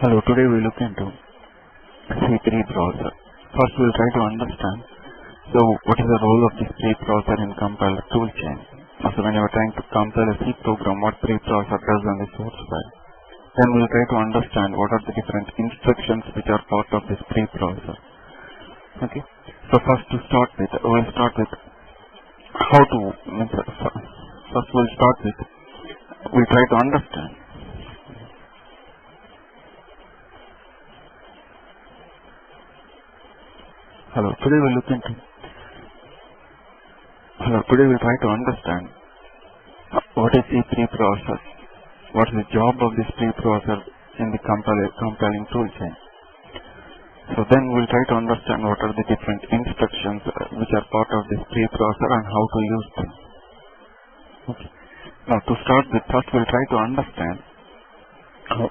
Hello, today we look into C3 browser. First we'll try to understand what is the role of this preprocessor in compiler toolchain. So when you are trying to compile a C program, what preprocessor does on the source file. Then we'll try to understand what are the different instructions which are part of this preprocessor. Okay. So first to start with, we'll start with how to, first we'll try to understand. Today we'll try to understand what is a preprocessor, what is the job of this preprocessor in the compiling toolchain. So then we'll try to understand what are the different instructions which are part of this preprocessor and how to use them. Okay. Now to start with, first we'll try to understand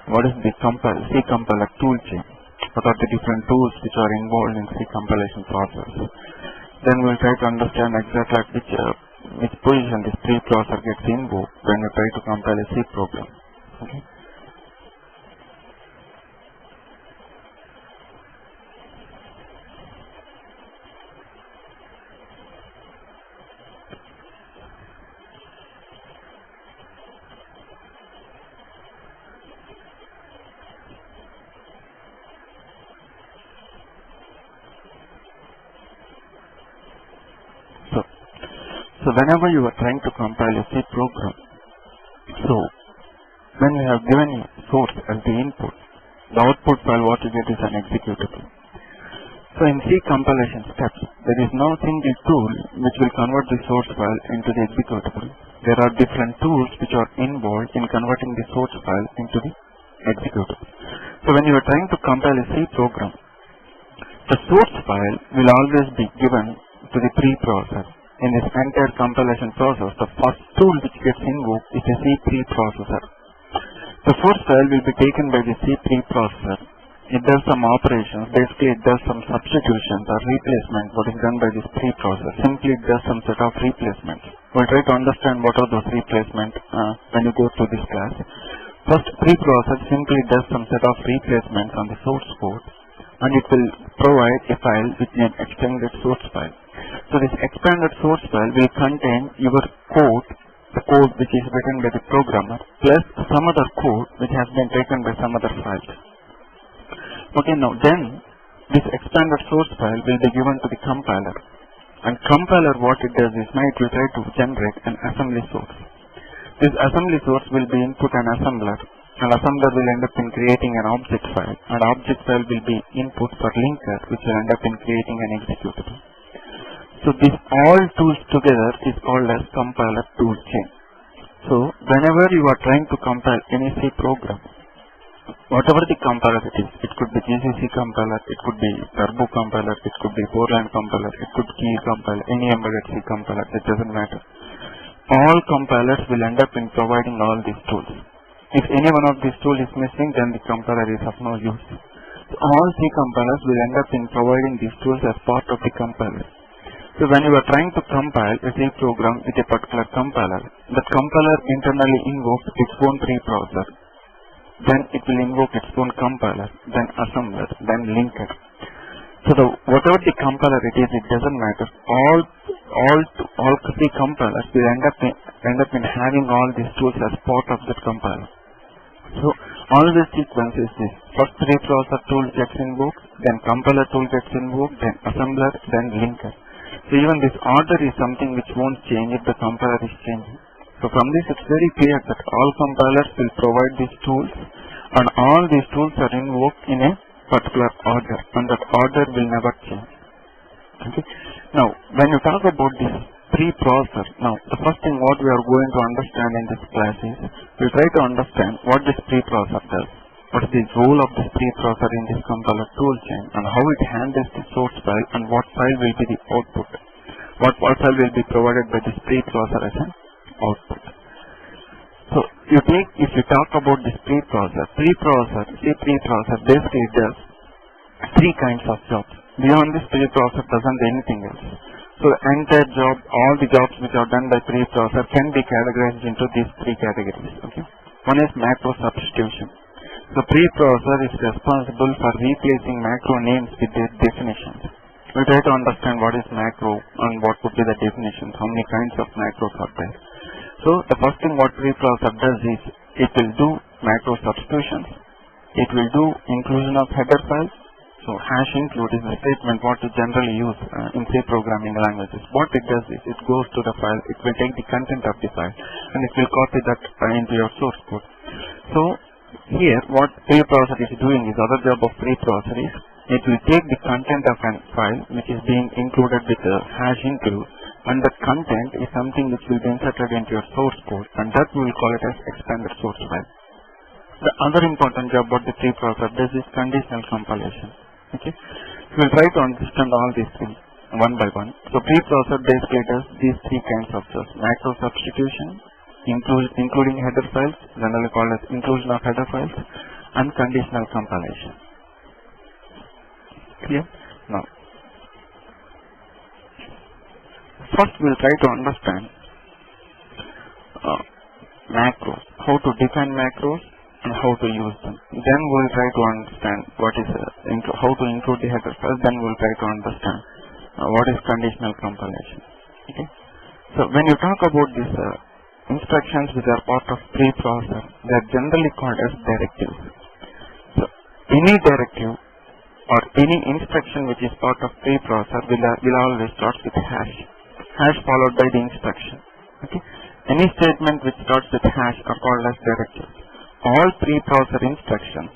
what is the C compiler toolchain. What are the different tools which are involved in C compilation process. Then we'll try to understand exactly at which position this preprocessor gets invoked when we try to compile a C program. Okay. So whenever you are trying to compile a C program, so when we have given a source as the input, the output file what you get is an executable. So in C compilation steps, there is no single tool which will convert the source file into the executable. There are different tools which are involved in converting the source file into the executable. So when you are trying to compile a C program, the source file will always be given to the preprocessor. In this entire compilation process, the first tool which gets invoked is a C preprocessor. The source file will be taken by the C preprocessor. It does some operations, basically it does some substitutions or replacement, what is done by this preprocessor. Simply it does some set of replacements. We'll try to understand what are those replacements when you go through this class. First, preprocessor simply does some set of replacements on the source code, and it will provide a file with an extended source file. So this expanded source file will contain your code, the code which is written by the programmer, plus some other code which has been taken by some other files. Okay, now then this expanded source file will be given to the compiler. And compiler what it does is now it will try to generate an assembly source. This assembly source will be input an assembler. And assembler will end up in creating an object file. And object file will be input for linker which will end up in creating an executable. So these all tools together is called as compiler toolchain. So whenever you are trying to compile any C program, whatever the compiler it is, it could be GCC compiler, it could be turbo compiler, it could be Borland compiler, it could be key compiler, any embedded C compiler, it doesn't matter. All compilers will end up in providing all these tools. If any one of these tools is missing, then the compiler is of no use. So all C compilers will end up in providing these tools as part of the compiler. So when you are trying to compile a C program with a particular compiler, the compiler internally invokes its own preprocessor. Then it will invoke its own compiler, then assembler, then linker. So whatever the compiler it is, it doesn't matter. All C compilers will end up in having all these tools as part of that compiler. So all this sequence is this. First preprocessor tool gets invoked, then compiler tool gets invoked, then assembler, then linker. So even this order is something which won't change if the compiler is changing. So from this it's very clear that all compilers will provide these tools and all these tools are invoked in a particular order and that order will never change. Okay. Now when you talk about this preprocessor, now the first thing what we are going to understand in this class is we'll try to understand what this preprocessor does. What is the role of this preprocessor in this compiler toolchain and how it handles the source file and what file will be the output. What file will be provided by this preprocessor as an output. So if you talk about this preprocessor basically does three kinds of jobs. Beyond this, preprocessor doesn't do anything else. So the entire job, all the jobs which are done by preprocessor can be categorized into these three categories. Okay. One is macro substitution. The preprocessor is responsible for replacing macro names with their definitions. We try to understand what is macro and what could be the definitions, how many kinds of macros are there. So the first thing what preprocessor does is it will do macro substitutions. It will do inclusion of header files. So hash include is a statement what we generally use in C programming languages. What it does is it goes to the file, it will take the content of the file and it will copy that into your source code. So here what preprocessor is doing is other job of preprocessor is it will take the content of a file which is being included with the hash include, and that content is something which will be inserted into your source code, and that we will call it as expanded source file. The other important job what the preprocessor does is conditional compilation. Okay, so we'll try to understand all these things one by one. So preprocessor basically does these three kinds of jobs: macro substitution, including header files, generally called as inclusion of header files, and conditional compilation. Clear? Now, first we'll try to understand macros, how to define macros and how to use them. Then we'll try to understand what is how to include the header files. Then we'll try to understand what is conditional compilation. Okay. So when you talk about these instructions which are part of preprocessor, they are generally called as directives. So any directive or any instruction which is part of preprocessor will always start with hash followed by the instruction. Okay. Any statement which starts with hash are called as directives. All preprocessor instructions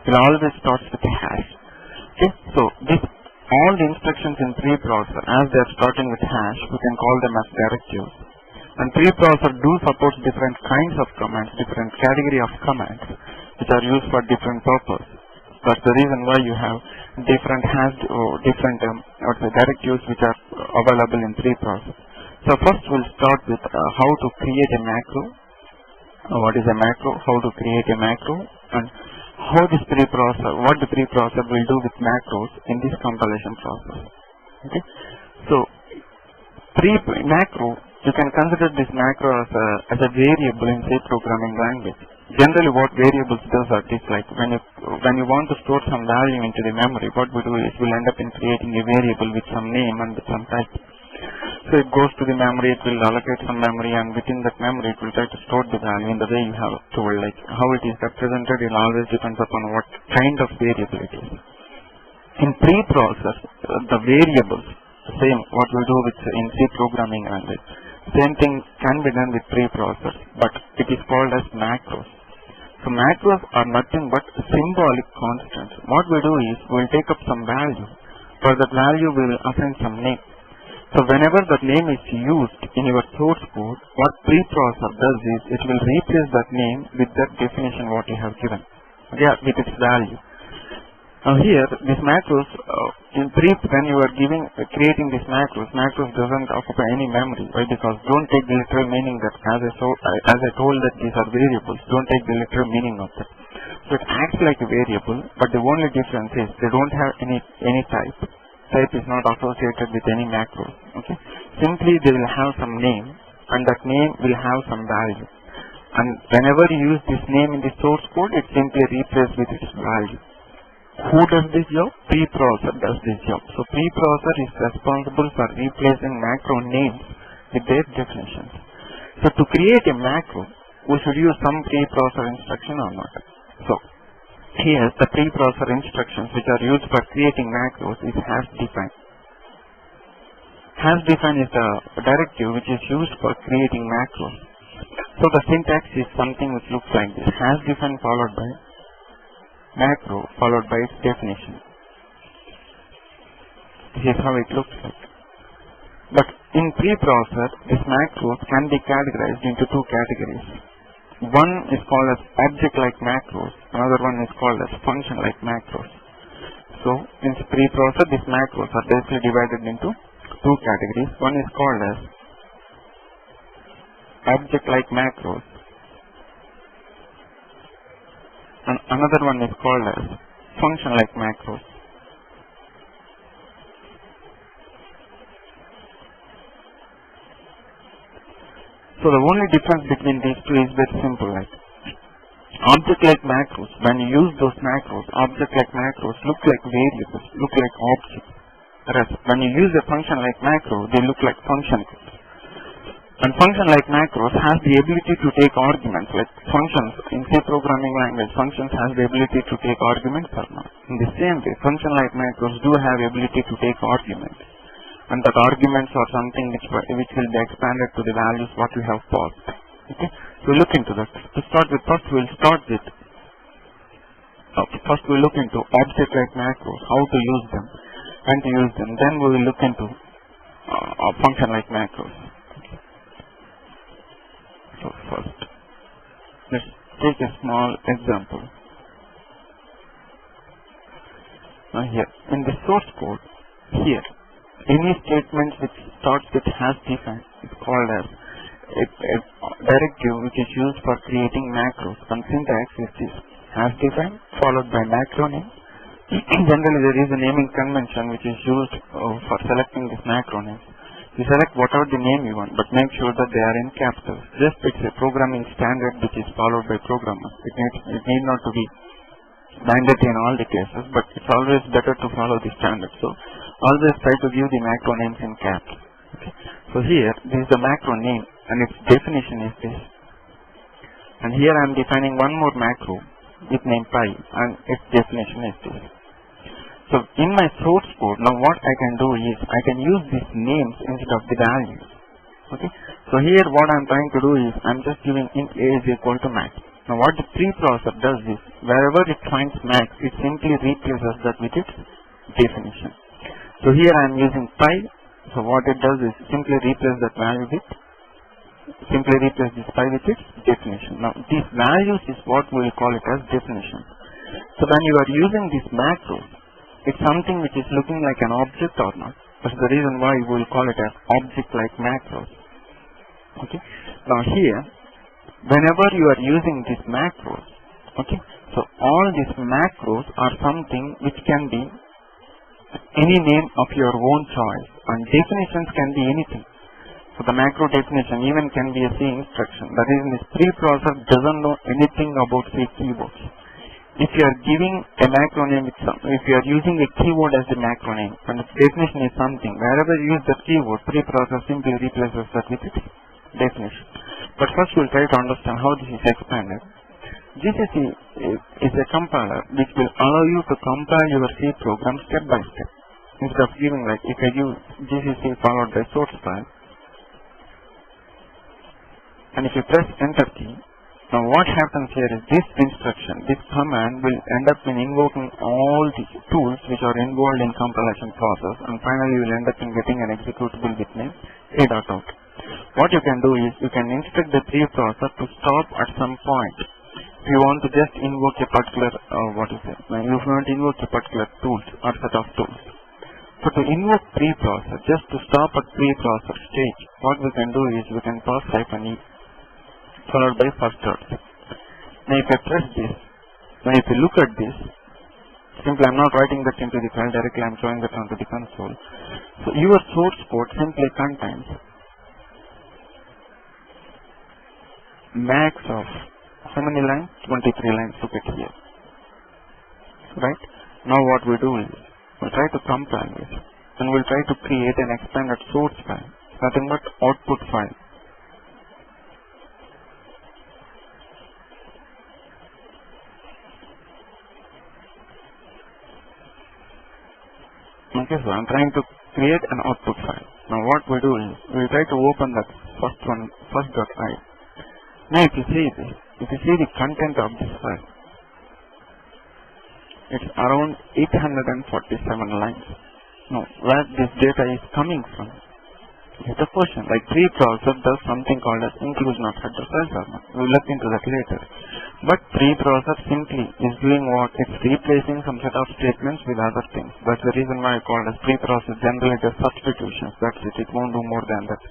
will always start with hash. Okay. So all the instructions in preprocessor, as they are starting with hash, we can call them as directives. And preprocessor do support different kinds of commands, different category of commands which are used for different purpose. That's the reason why you have different hashed or different directives which are available in preprocessor. So first we'll start with how to create a macro. What is a macro? How to create a macro, and how this what the preprocessor will do with macros in this compilation process. Okay. So macro, you can consider this macro as a variable in C programming language. Generally what variables does is like when you want to store some value into the memory, what we do is we'll end up in creating a variable with some name and with some type. So it goes to the memory, it will allocate some memory, and within that memory it will try to store the value in the way you have told. Like how it is represented, it always depends upon what kind of variable it is. In preprocessor, the variables, same what we do with in C programming language, same thing can be done with preprocessor, but it is called as macros. So macros are nothing but symbolic constants. What we do is we will take up some value. For that value we will assign some name. So whenever that name is used in your source code, what preprocessor does is it will replace that name with that definition what you have given, with its value. Now here, these macros, when you are creating these macros doesn't occupy any memory. Why? Because don't take the literal meaning that as I told that these are variables, don't take the literal meaning of that. So it acts like a variable, but the only difference is they don't have any type. Type is not associated with any macros. Okay. Simply they will have some name, and that name will have some value. And whenever you use this name in the source code, it simply replaces with its value. Who does this job? Preprocessor does this job. So preprocessor is responsible for replacing macro names with their definitions. So to create a macro, we should use some preprocessor instruction or not. So here the preprocessor instructions which are used for creating macros is hash define. Hash define is the directive which is used for creating macros. So the syntax is something which looks like this: hash define followed by macro followed by its definition. This is how it looks like. But in preprocessor, these macros can be categorized into two categories. One is called as object-like macros, another one is called as function-like macros. So in preprocessor, these macros are basically divided into two categories. One is called as object-like macros, and another one is called as function-like macros. So the only difference between these two is very simple. Like Object-like macros, when you use those macros, object-like macros look like variables, look like objects. Whereas when you use a function-like macro, they look like function calls. And function-like macros has the ability to take arguments, like functions in C programming language, functions has the ability to take arguments or not. In the same way, function-like macros do have ability to take arguments. And that arguments are something which will be expanded to the values what you have passed. Okay, so look into that. To start with, first we'll look into object-like macros, how to use them, when to use them. Then we will look into function-like macros. So first, let's take a small example. Now here, in the source code, here, any statement which starts with has defined is called as a directive which is used for creating macros. And syntax is this: has defined followed by macro name. Generally there is a naming convention which is used for selecting this macro name. You select whatever the name you want, but make sure that they are in capitals. Just it's a programming standard which is followed by programmers. It need not to be mandatory in all the cases, but it's always better to follow the standard. So always try to give the macro names in caps. Okay. So here, this is the macro name and its definition is this. And here I am defining one more macro with name pi and its definition is this. So in my source code, now what I can do is I can use these names instead of the values. Okay. So here what I am trying to do is I am just giving int a is equal to max. Now what the preprocessor does is wherever it finds max, it simply replaces that with its definition. So here I am using pi. So what it does is simply replace this pi with its definition. Now these values is what we will call it as definition. So when you are using this macro, it's something which is looking like an object or not. That's the reason why we will call it as object-like macros. Okay. Now here, whenever you are using these macros, okay, so all these macros are something which can be any name of your own choice, and definitions can be anything. So the macro definition even can be a C instruction. That is, this preprocessor doesn't know anything about C keywords. If you are giving a macro name with if you are using a keyword as the macro name, and its definition is something, wherever you use that keyword, preprocessor simply replaces that with its definition. But first we'll try to understand how this is expanded. GCC is a compiler which will allow you to compile your C program step by step. Instead of giving, like if I give GCC followed by source file, and if you press enter key, now what happens here is this instruction, this command will end up in invoking all the tools which are involved in compilation process, and finally you will end up in getting an executable with name a.out. What you can do is you can instruct the preprocessor to stop at some point. If you want to just invoke a particular you want to invoke a particular tools or set of tools. So to invoke preprocessor, just to stop at preprocessor stage, what we can do is we can pass -e followed by first dot. Now if I press this, now if you look at this, simply I am not writing that into the file directly, I am showing that onto the console. So your source code simply contains max of how many lines? 23 lines, look at here. Right? Now what we do is, we'll try to compile this, and we'll try to create an expanded source file, nothing but output file. Okay, so I'm trying to create an output file. Now what we do is, we'll try to open that first.i. Now if you see this, if you see the content of this file, it's around 847 lines. Now where this data is coming from is the question. Like preprocessor does something called as inclusion of header files or not. We'll look into that later. But preprocessor simply is doing what? It's replacing some set of statements with other things. That's the reason why I call it as preprocessor. Generally it does substitutions. That's it. It won't do more than that.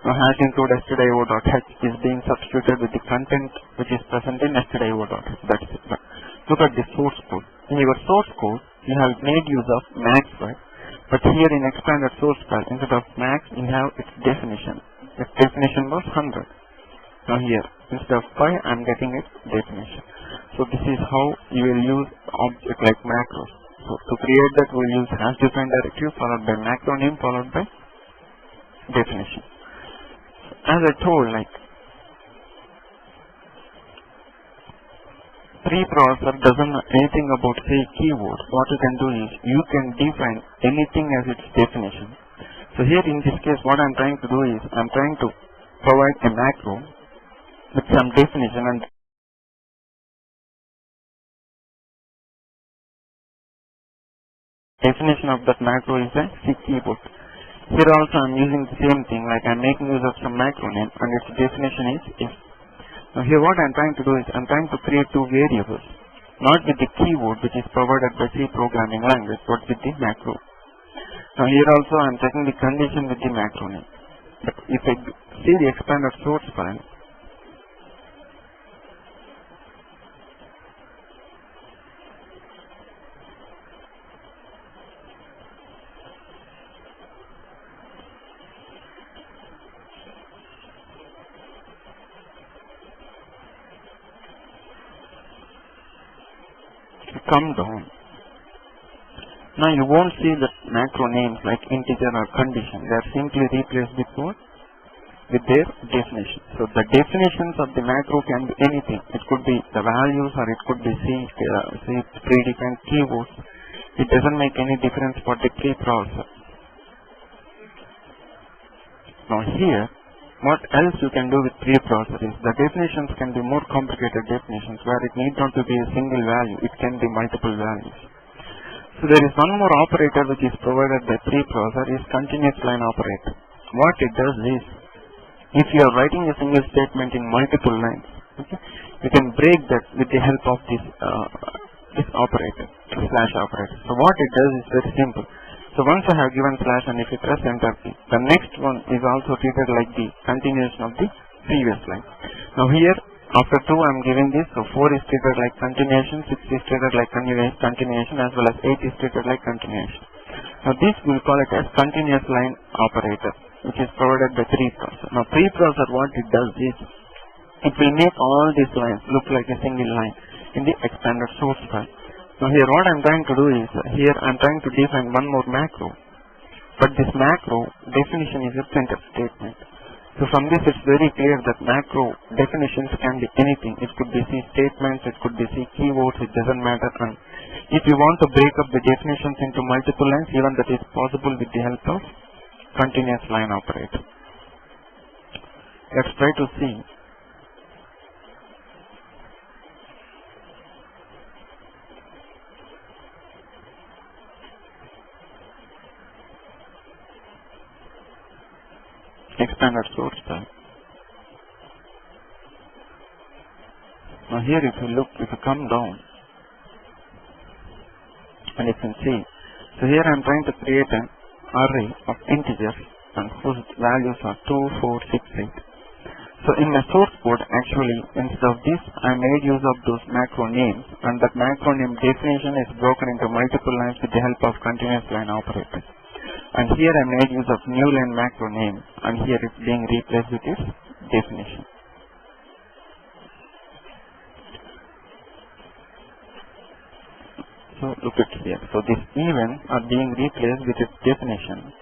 Now hash include stdio.h is being substituted with the content which is present in stdio.h. That's it. But look at the source code. In your source code, you have made use of max, right? But here in expanded source file, instead of max, you have its definition. Its definition was 100. Now here, instead of pi, I am getting its definition. So this is how you will use object like macros. So to create that, we will use hash defined directory followed by macro name followed by definition. As I told, like preprocessor doesn't know anything about say keywords. What you can do is you can define anything as its definition. So here in this case, what I am trying to do is I am trying to provide a macro with some definition, and definition of that macro is a C keyboard. Here also I am using the same thing, like I am making use of some macro name and its definition is if. Now here what I am trying to do is I am trying to create two variables, not with the keyword which is provided by C programming language, but with the macro. Now here also I am checking the condition with the macro name. But if I see the expanded source file, come down. Now you won't see the macro names like integer or condition. They are simply replaced with what? With their definition. So the definitions of the macro can be anything. It could be the values or it could be predefined keywords. It doesn't make any difference for the preprocessor. Now here, what else you can do with preprocessor is the definitions can be more complicated definitions where it need not to be a single value. It can be multiple values. So there is one more operator which is provided by preprocessor is continuous line operator. What it does is, if you are writing a single statement in multiple lines, okay, you can break that with the help of this operator, slash operator. So what it does is very simple. So once I have given slash and if you press enter key, the next one is also treated like the continuation of the previous line. Now here, after 2 I am giving this, so 4 is treated like continuation, 6 is treated like continuation, as well as 8 is treated like continuation. Now this we will call it as continuous line operator, which is provided by preprocessor. Now preprocessor, what it does is, it will make all these lines look like a single line in the expanded source file. Now here what I am trying to do is, here I am trying to define one more macro, but this macro definition is a printf statement. So from this it's very clear that macro definitions can be anything. It could be C statements, it could be C keywords, it doesn't matter. And if you want to break up the definitions into multiple lines, even that is possible with the help of continuous line operator. Let's try to see. Expanded source file. Now here if you look, if you come down and you can see, so here I am trying to create an array of integers and whose values are 2, 4, 6, 8. So in my source code, actually instead of this I made use of those macro names, and that macro name definition is broken into multiple lines with the help of continuous line operator. And here I made use of new line macro name, and here it's being replaced with its definition. So look at here. So these events are being replaced with its definition.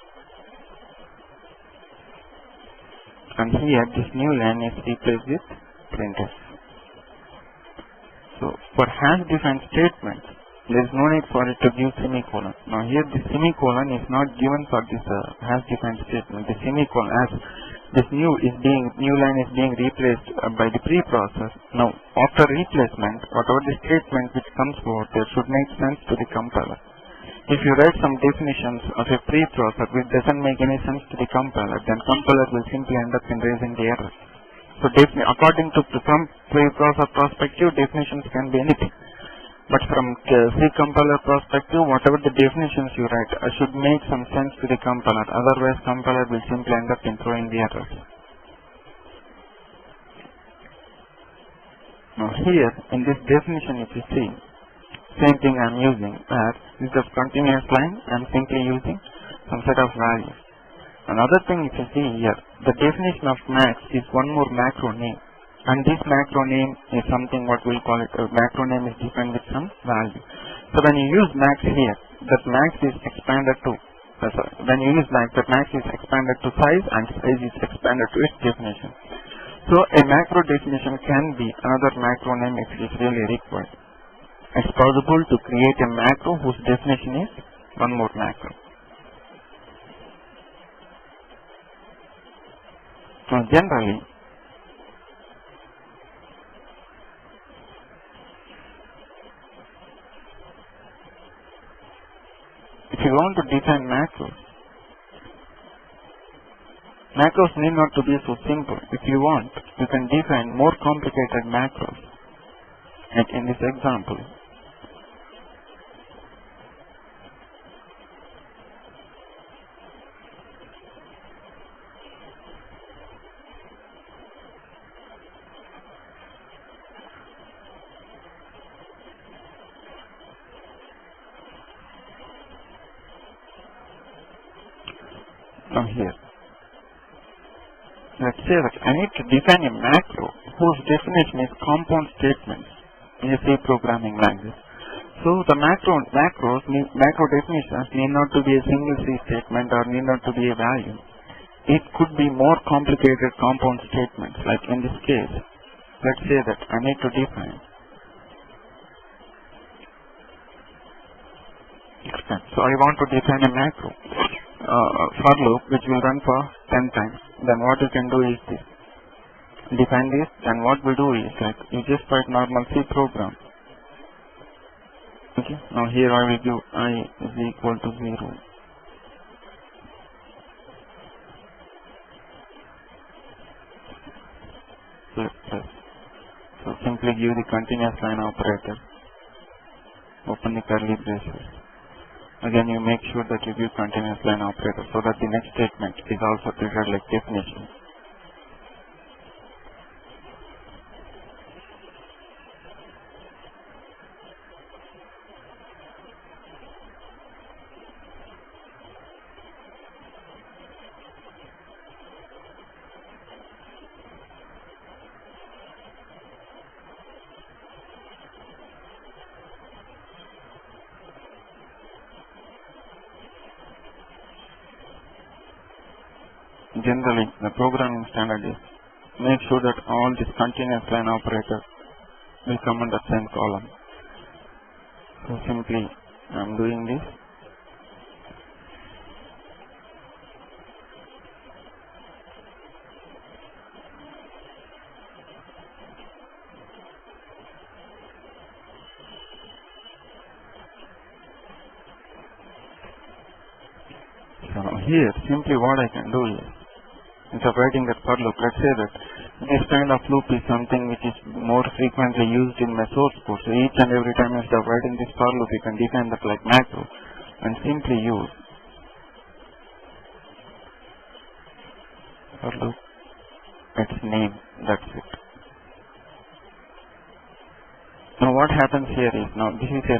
And here this new line is replaced with printf. So for hash defined statements, there is no need for it to give semicolon. Now here the semicolon is not given for this hash defined statement. The semicolon, as this new line is being replaced by the preprocessor. Now after replacement, whatever the statement which comes forward, there should make sense to the compiler. If you write some definitions of a preprocessor which doesn't make any sense to the compiler, then compiler will simply end up in raising the error. So according to some preprocessor perspective, definitions can be anything. But from C compiler perspective, whatever the definitions you write should make some sense to the compiler. Otherwise, compiler will simply end up in throwing the errors. Now here, in this definition, if you see, same thing I am using. Instead of continuous line, I am simply using some set of values. Another thing, if you see here, the definition of max is one more macro name. And this macro name is something what we'll call it, a macro name is defined with some value. So when you use max here, that max is expanded to, when you use max, that max is expanded to size and size is expanded to its definition. So a macro definition can be another macro name if it is really required. It's possible to create a macro whose definition is one more macro. Now generally, if you want to define macros, macros need not to be so simple. If you want, you can define more complicated macros. Like in this example, now here, let's say that I need to define a macro whose definition is compound statements in a C programming language. So the macro definitions need not to be a single C statement or need not to be a value. It could be more complicated compound statements. Like in this case, let's say that I need to define expand. So I want to define a macro for loop which will run for 10 times. Then what you can do is this. Define this, and what we do is like you just write normal C program. Okay, now here I will give I is equal to 0. So simply give the continuous line operator, open the curly braces. Again you make sure that you give continuous line operator so that the next statement is also treated like definition. Generally, the programming standard is make sure that all this continuous line operator will come under same column. So simply I am doing this. So now here simply what I can do is, instead of writing that for loop, let's say that this kind of loop is something which is more frequently used in my source code. So each and every time instead of writing this for loop, you can define that like macro and simply use for loop, its name, that's it. Now what happens here is, now this is a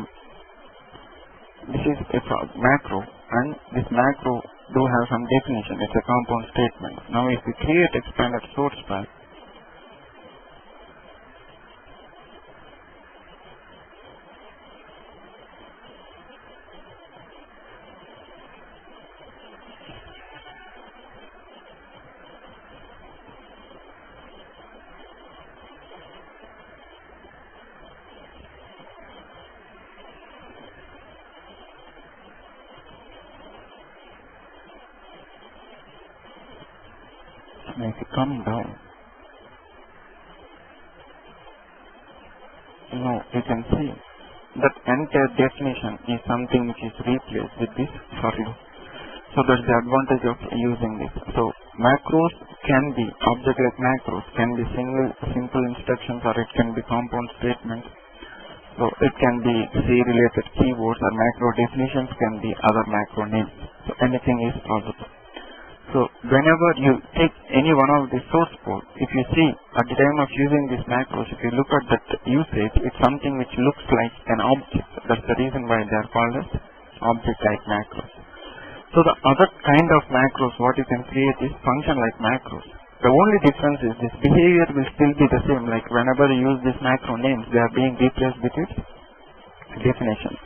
macro, and this macro do have some definition. It's a compound statement. Now if we create expanded source file, if you come down, now you can see that entire definition is something which is replaced with this for loop. So that's the advantage of using this. So macros can be object-like macros, can be simple instructions, or it can be compound statements. So it can be C-related keywords, or macro definitions can be other macro names. So anything is possible. So whenever you take any one of the source code, if you see at the time of using these macros, if you look at that usage, it's something which looks like an object. That's the reason why they are called as object-like macros. So the other kind of macros what you can create is function-like macros. The only difference is this behavior will still be the same, like whenever you use these macro names, they are being replaced with its definition.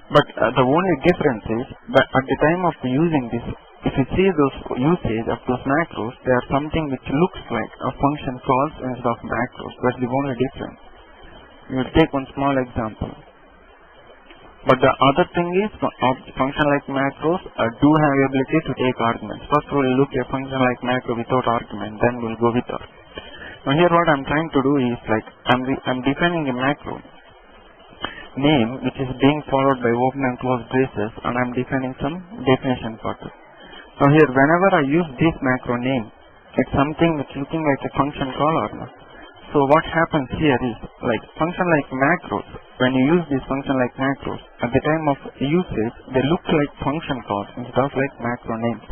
But the only difference is that at the time of using this, if you see those usage of those macros, they are something which looks like a function calls instead of macros. That's the only difference. We will take one small example. But the other thing is, function like macros do have ability to take arguments. First we will look at a function like macro without argument, then we will go with that. Now here what I am trying to do is, like, I am defining a macro name which is being followed by open and closed braces, and I am defining some definition for it. Now here whenever I use this macro name, it's something which is looking like a function call or not. So what happens here is, like, function like macros, when you use this function like macros, at the time of usage, they look like function calls instead of like macro names.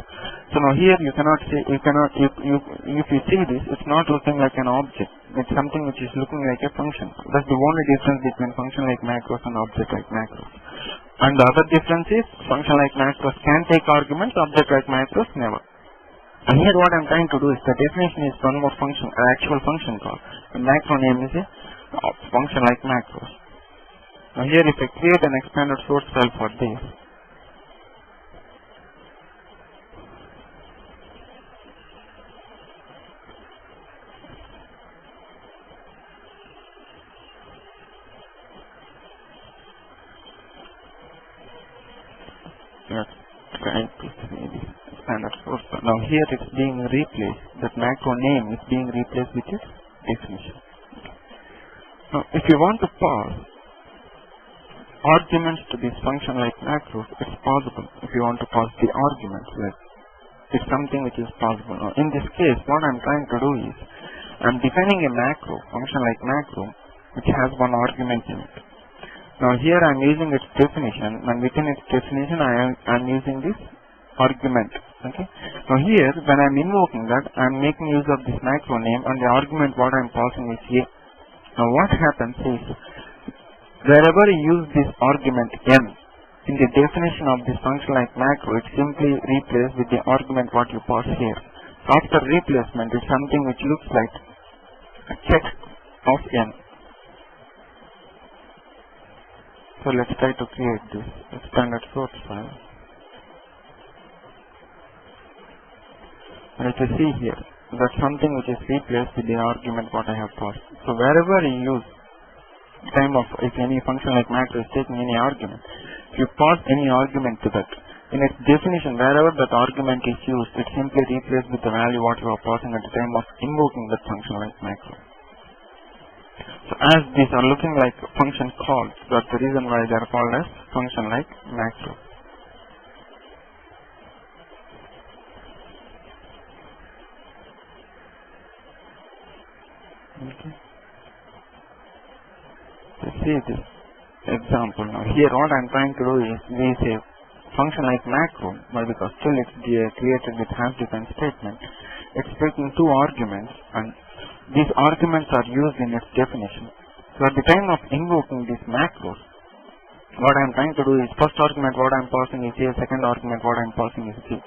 So now here you cannot say, if you see this, it's not looking like an object. It's something which is looking like a function. That's the only difference between function like macros and object like macros. And the other difference is, function like macros can take arguments, object like macros never. And here what I am trying to do is, the definition is one more function, an actual function call. The macro name is a function like macros. Now here if I create an expanded source file for this, let's try to see this expanded source file. Now here it's being replaced, that macro name is being replaced with its definition. Now if you want to pass arguments to this function like macros, it's possible. If you want to pass the arguments, like, it's something which is possible. Now in this case, what I'm trying to do is, I'm defining a macro, function like macro, which has one argument in it. Now here I'm using its definition, and within its definition I'm using this argument. Okay. Now here, when I'm invoking that, I'm making use of this macro name, and the argument what I'm passing is a. Now what happens is, wherever you use this argument n, in the definition of this function like macro, it's simply replaced with the argument what you pass here. So after replacement, it's something which looks like a check of n. So let's try to create this expanded source file. And if you see here, that's something which is replaced with the argument what I have passed. So wherever you use time of, if any function like macro is taking any argument, if you pass any argument to that, in its definition, wherever that argument is used, it's simply replaced with the value what you are passing at the time of invoking that function like macro. So as these are looking like function calls, that's the reason why they are called as function like macro. Okay. So see this example now. Here what I am trying to do is, we say function like macro, but because still it's created with half-defined statement, it's taking two arguments, and these arguments are used in its definition. So at the time of invoking these macros, what I am trying to do is, first argument what I am passing is A, second argument what I am passing is B.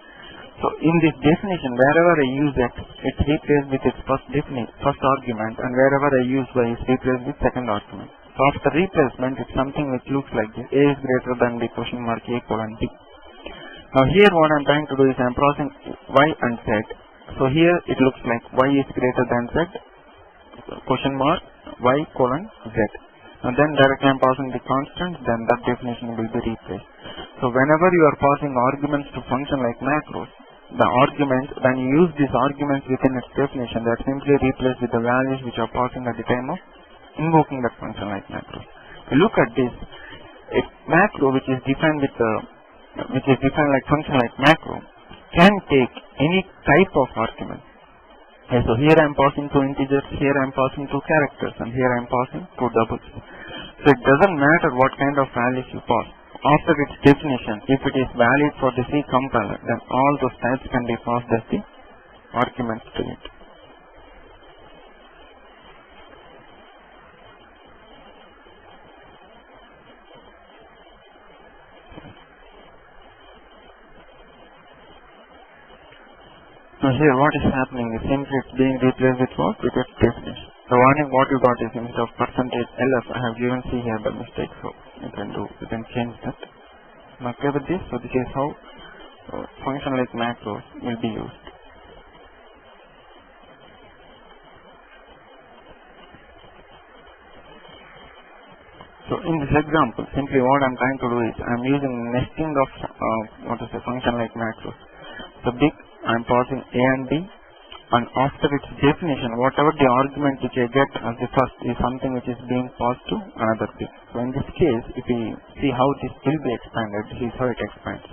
So in this definition, wherever I use X, it's replaced with its first argument, and wherever I use Y, it's replaced with second argument. So after replacement, it's something which looks like this: A is greater than B question mark A colon B. Now here what I am trying to do is, I am passing Y and Z. So here it looks like Y is greater than Z question mark Y colon Z. And then directly I am passing the constant, then that definition will be replaced. So whenever you are passing arguments to function like macros, the arguments, when you use these arguments within its definition, they are simply replaced with the values which are passing at the time of invoking that function like macros. If you look at this, a macro which is defined like function like macro can take any type of argument. Okay, so here I am passing two integers, here I am passing two characters, and here I am passing two doubles. So it doesn't matter what kind of values you pass. After its definition, if it is valid for the C compiler, then all those types can be passed as the arguments to it. Now here what is happening is simply it's being replaced with what? With its definition. The warning what you got is instead of %LF I have given C here by mistake, so you can change that. Now clear with this, so this is how function like macros will be used. So in this example, simply what I am trying to do is I am using nesting of function like macros. So big I am passing A and B, and after its definition, whatever the argument which I get as the first is something which is being passed to another big. So in this case, if we see how this will be expanded, this is how it expands.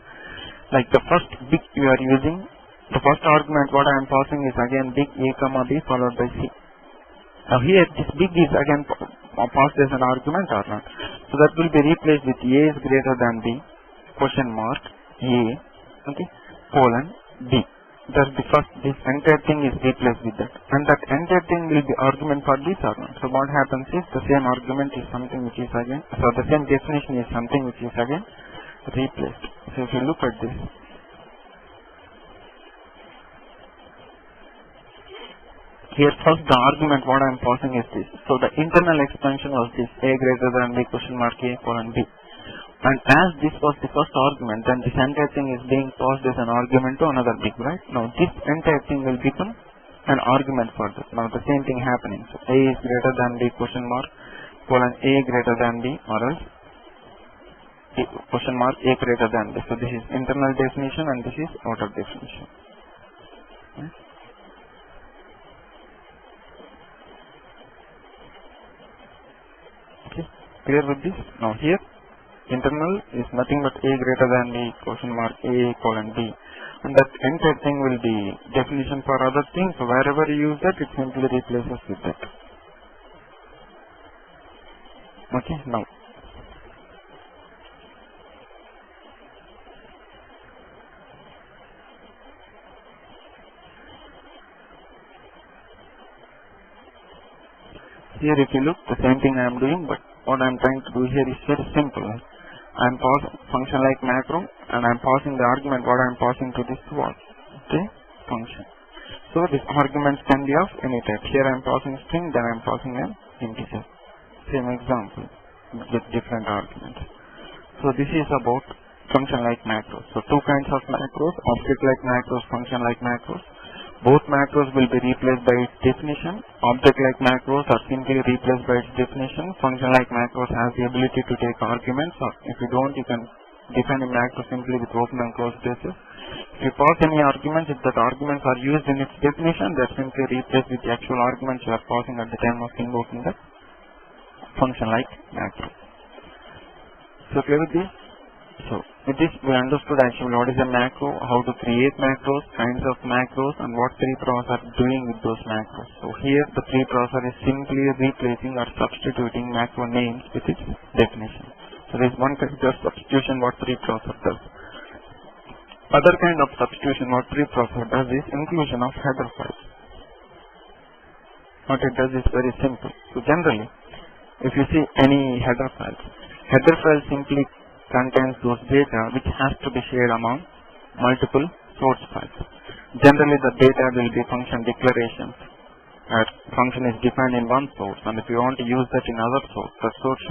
Like the first big you are using, the first argument what I am passing is again big A comma B followed by C. Now here this big is again passed as an argument or not. So that will be replaced with A is greater than B, question mark, A, okay, colon, B. Thus the first, this entire thing is replaced with that. And that entire thing will be argument for this or not. So what happens is the same argument is something which is again, so the same definition is something which is again replaced. So if you look at this, here first the argument what I am passing is this. So the internal expansion was this A greater than B question mark A colon B. And as this was the first argument, then this entire thing is being passed as an argument to another big, right? Now this entire thing will become an argument for this. Now the same thing happening. So A is greater than B question mark colon A greater than B, or else A, question mark A greater than B. So this is internal definition and this is outer definition. Right? Okay, clear with this? Now here internal is nothing but A greater than B question mark A colon B, and that entire thing will be definition for other things. So wherever you use that, it simply replaces with that. Okay, now here if you look, the same thing I am doing, but what I am trying to do here is very simple. I am passing function like macro, and I am passing the argument what I am passing to this what? Okay, function. So this arguments can be of any type. Here I am passing string, then I am passing an integer. Same example with different arguments. So this is about function like macros. So two kinds of macros, object like macros, function like macros. Both macros will be replaced by its definition. Object like macros are simply replaced by its definition. Function like macros has the ability to take arguments, or if you don't, you can define a macro simply with open and closed braces. If you pass any arguments, if that arguments are used in its definition, they are simply replaced with the actual arguments you are passing at the time of invoking the function like macro. So clear with this? So with this we understood actually what is a macro, how to create macros, kinds of macros, and what preprocessor are doing with those macros. So here the preprocessor is simply replacing or substituting macro names with its definition. So there is one kind of substitution what preprocessor does. Other kind of substitution what preprocessor does is inclusion of header files. What it does is very simple. So generally, if you see any header file simply contains those data which has to be shared among multiple source files. Generally the data will be function declarations. Function is defined in one source, and if you want to use that in other source, the source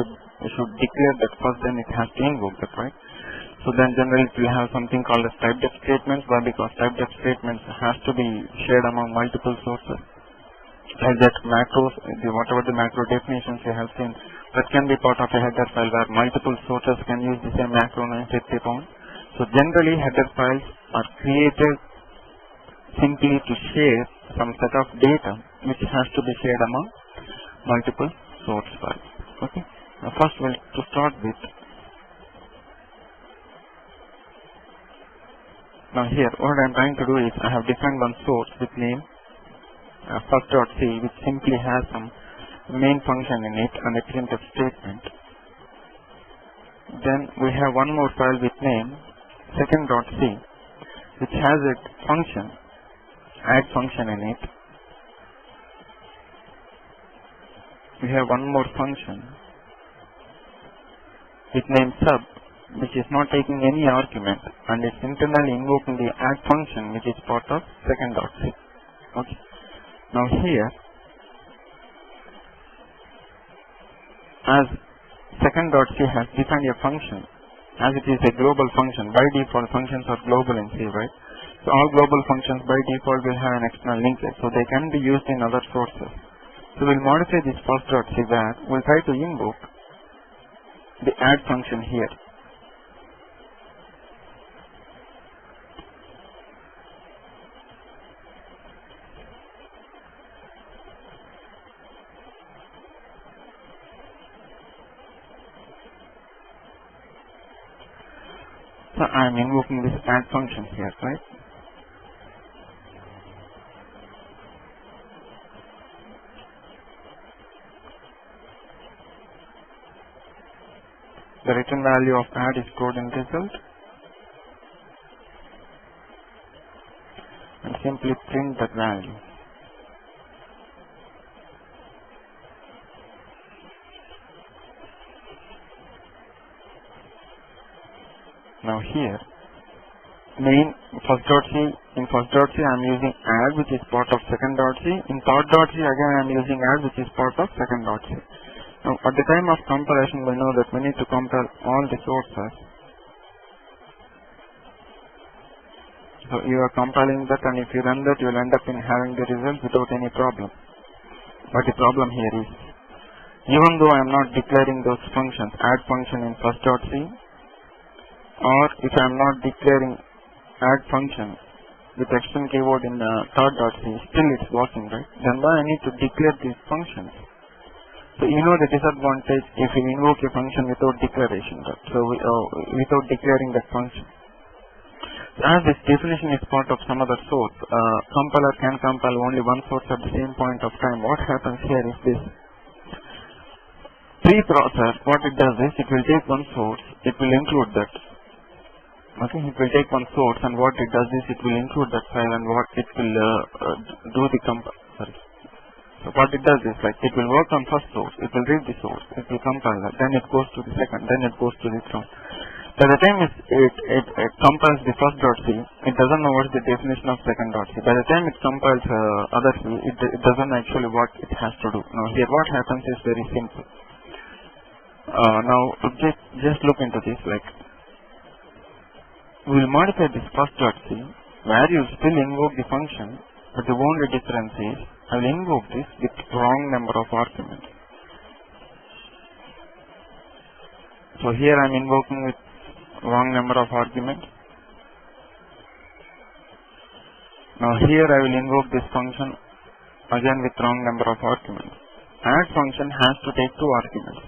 should declare that first, then it has to invoke that, right? So then generally it will have something called as type def statements. Why? Because type def statements has to be shared among multiple sources. Like that macros, whatever the macro definitions you have seen, that can be part of a header file where multiple sources can use the same macro name set upon. So generally header files are created simply to share some set of data which has to be shared among multiple source files. Okay. Now first to start with. Now here what I am trying to do is I have defined one source with name first.c, which simply has some main function in it and a printf statement. Then we have one more file with name second.c, which has a function, add function in it. We have one more function with name sub, which is not taking any argument, and it's internally invoking the add function, which is part of second.c. Okay. Now here, as second.c has defined a function, as it is a global function, by default functions are global in C, right? So all global functions by default will have an external linkage, so they can be used in other sources. So we'll modify this first.c where we'll try to invoke the add function here. So I am invoking this add function here, right? The return value of add is stored in result, and simply print that value. Now here, in first.c I am using add, which is part of second.c. In third.c again I am using add, which is part of second.c. Now at the time of compilation we know that we need to compile all the sources. So you are compiling that, and if you run that you will end up in having the result without any problem. But the problem here is, even though I am not declaring those functions, add function in first.c, or if I am not declaring add function with external keyword in third.c, still it's working, right? Then why I need to declare these functions? So you know the disadvantage if you invoke a function without declaration, right? So without declaring that function. So as this definition is part of some other source, compiler can compile only one source at the same point of time. What happens here is this. Preprocessor, what it does is, it will take one source, it will include that. Okay, it will take one source, and what it does is it will include that file, and what it will do the So what it does is, like, it will work on first source, it will read the source, it will compile that, then it goes to the second, then it goes to the third. By the time it compiles the first.c, it doesn't know what is the definition of second.c. By the time it compiles other c, it doesn't actually what it has to do. Now here what happens is very simple. Now just look into this, like, we will modify this first.c where you still invoke the function, but the only difference is I will invoke this with wrong number of arguments. So here I am invoking with wrong number of arguments. Now here I will invoke this function again with wrong number of arguments. Add function has to take two arguments.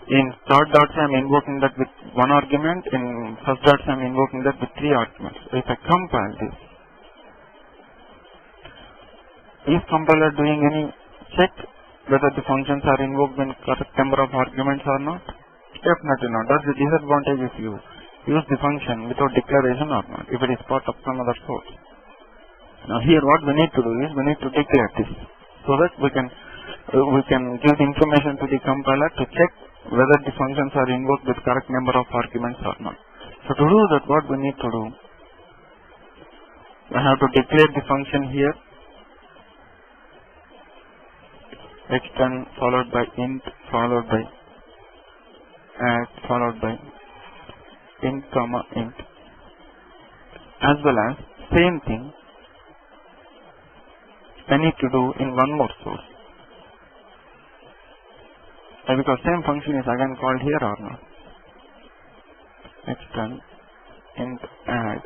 In third.c I am invoking that with one argument, in first.c I am invoking that with three arguments. If I compile this, is compiler doing any check whether the functions are invoked with correct number of arguments or not? Definitely not. That's the disadvantage if you use the function without declaration or not, if it is part of some other source. Now here what we need to do is, we need to declare this, so that we can give the information to the compiler to check whether the functions are invoked with correct number of arguments or not. So to do that, what we need to do, we have to declare the function here, extend followed by int followed by add followed by int comma int, as well as same thing I need to do in one more source. Because same function is again called here or not. Extend int add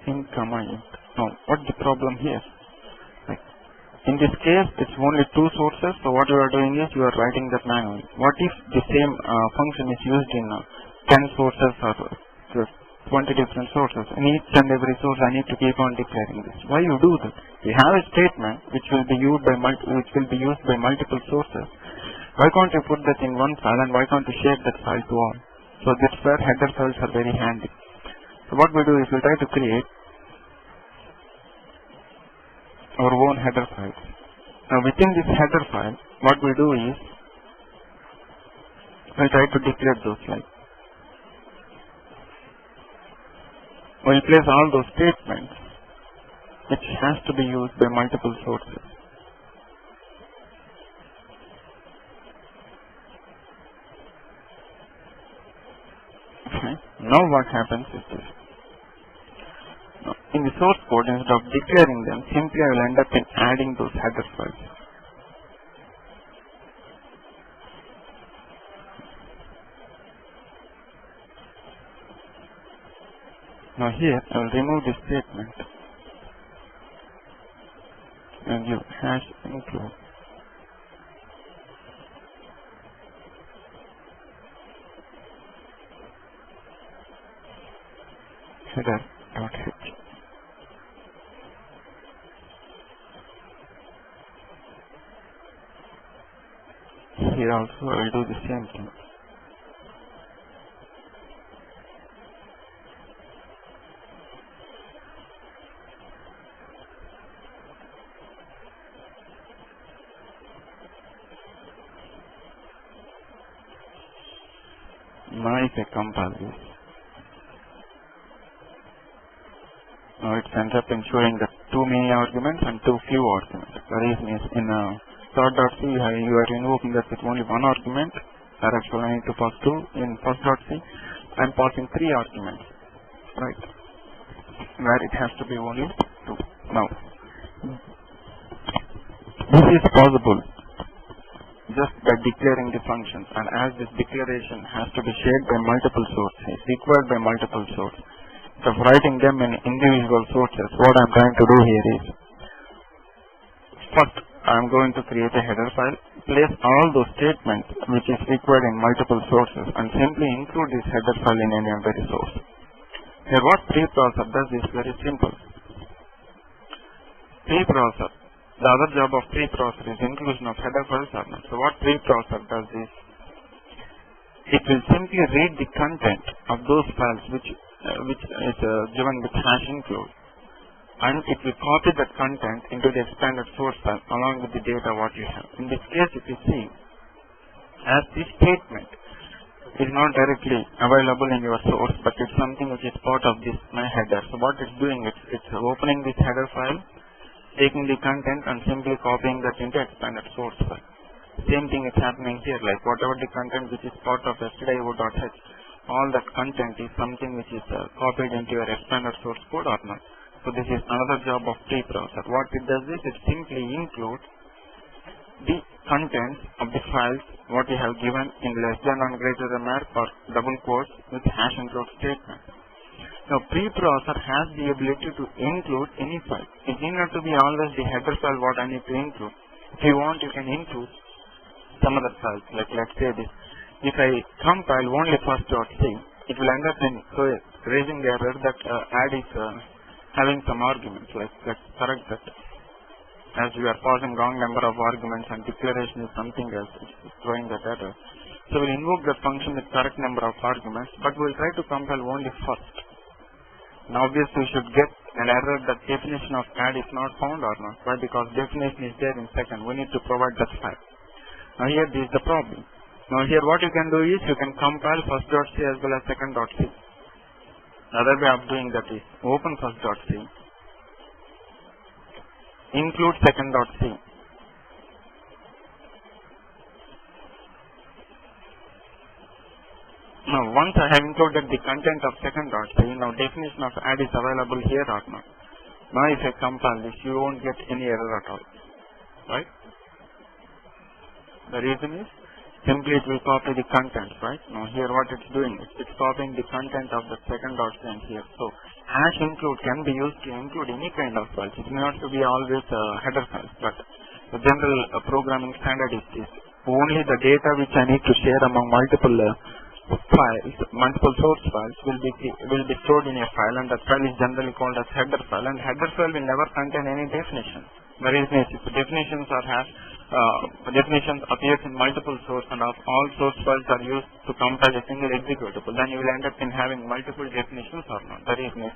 int comma int. Now what's the problem here? Like, in this case it's only two sources, so what you are doing is you are writing that manually. What if the same function is used in 10 sources or 20 different sources? In each and every source I need to keep on declaring this. Why you do that? We have a statement which will be used by multiple sources. Why can't you put that in one file, and why can't you share that file to all? So that's where header files are very handy. So what we do is we try to create our own header files. Now within this header file, what we do is we'll try to declare those like. We'll place all those statements which has to be used by multiple sources. Okay. Now what happens is this. Now, in the source code, instead of declaring them, simply I will end up in adding those header files. Now here I will remove this statement and give hash include header.h. Here also I will do the same thing. Now if I compile this, now it ends up in showing the too many arguments and too few arguments. The reason is in start.c you are invoking that with only one argument, where actually I need to pass 2. In first.c I am passing 3 arguments, right, where it has to be only 2. Now this is possible just by declaring the functions, and as this declaration has to be shared by multiple sources, required by multiple sources, instead of writing them in individual sources, what I am trying to do here is, first I am going to create a header file, place all those statements which is required in multiple sources, and simply include this header file in any of the source. Here what preprocessor does is very simple. Preprocessor, the other job of preprocessor is inclusion of header files or not. So what preprocessor does is, it will simply read the content of those files which is given with hash include, and it will copy that content into the expanded source file along with the data what you have. In this case, if you see, as this statement is not directly available in your source, but it's something which is part of this my header. So what it's doing, it's opening this header file, taking the content and simply copying that into expanded source file. Same thing is happening here, like whatever the content which is part of stdio.h, all that content is something which is copied into your expanded source code or not. So this is another job of preprocessor. What it does is, it simply includes the contents of the files what you have given in less than or greater than mark or double quotes with hash include statement. Now preprocessor has the ability to include any file. It need not to be always the header file what I need to include. If you want, you can include some other files, like let's say this. If I compile only first.c, it will end up in raising the error that add is having some arguments, like let's correct that. As we are passing wrong number of arguments and declaration is something else, it's throwing that error. So we'll invoke that function with correct number of arguments, but we'll try to compile only first. Now obviously we should get an error that definition of add is not found or not. Why? Because definition is there in second. We need to provide that file. Now here this is the problem. Now here what you can do is, you can compile first.c as well as second.c. The other way of doing that is, open first.c, include second.c. Now once I have included the content of second.c, now definition of add is available here or not. Now if I compile this, you won't get any error at all, right? The reason is, simply it will copy the content, right? Now here what it's doing is, it's copying the content of the second.c here. So hash include can be used to include any kind of files. It may not to be always header files, but the general programming standard is this. Only the data which I need to share among multiple files, multiple source files will be stored in a file, and that file is generally called as header file, and header file will never contain any definition. The reason is, if the definitions are definitions appears in multiple source and of all source files are used to compile a single executable, then you will end up in having multiple definitions or not. The reason is,